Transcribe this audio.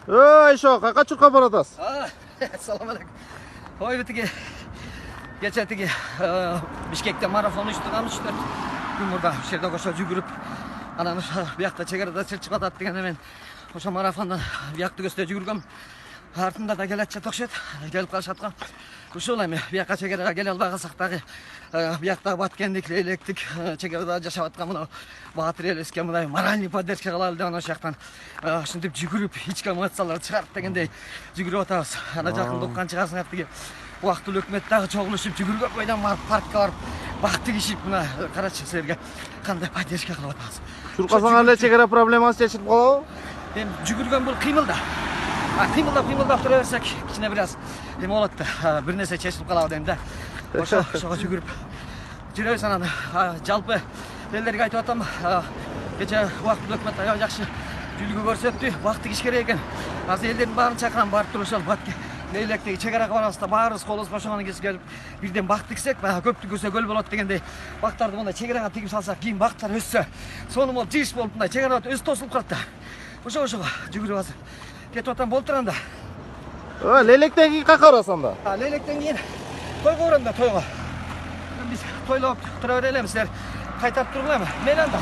Шо, кака чуркап баратасыз? Assalomu alaykum. Hoy bitigi. Kechadagi Bishkekda marafon uyushtirganmiz 4 kun burada shu yerda o'sha yugurib, ana bu yoqda chegarada chiqib atadi deganda men o'sha marafondan bu yoqda ko'zda yugurgam. Артында да келатчат окшойт. Келип калышаткан. Ушул эми bu yoqqa chegarага келе албагансак дагы bu yoqта баткендик, лейлектик chegarada жашап аткан мына Батыр элеске мындай моральный поддержка кылалы деген ошол жактан ушинтип жүгүрүп, ички эмоцияларды чыгарып дегендей жүгүрүп атабыз. Ана жакында уккан чыгасыңар деги убактылуу өкмөт дагы чогулушуп жүгүргөн бойдон барып паркка барып бакты кишип мына карачы силерге кандай поддержка кылып атабыз. Чуркасаңар эле чегара проблемасы чечилип калабы? Эми жүгүргөн бул кыймылда. Кыймылдап тура берсек кичине бир аз эме болот да. Бир нерсе чечилип калабы дейм да. Ошого жүгүрүп жүрөбүз анан жалпы элдерге айтып атам. Кече убактылуу өкмөт аябай жакшы үлгү көрсөттү. Бакты киш керек экен. Азыр элдердин баарын чакырам, барып туруп ошол батке Лейлектеги чегарага барабыз да баарыбыз колубуз бошогон кез келип бирден бак тиксек, көптү көрсө көл болот дегендей бактарды мындай чегарага тигип салсак, кийин бактар өссө, сонун болуп жыш болуп мындай чегарада өзү тосулуп калат да. Ошого жүгүрүп азыр кетип атам болуп турганда. Лейлектеги кака барасыз анда? Лейлектен кийин тойго барам да, тойго. Биз тойлоп тура берелемиз, силер кайтап тургула эми. Мейли анда.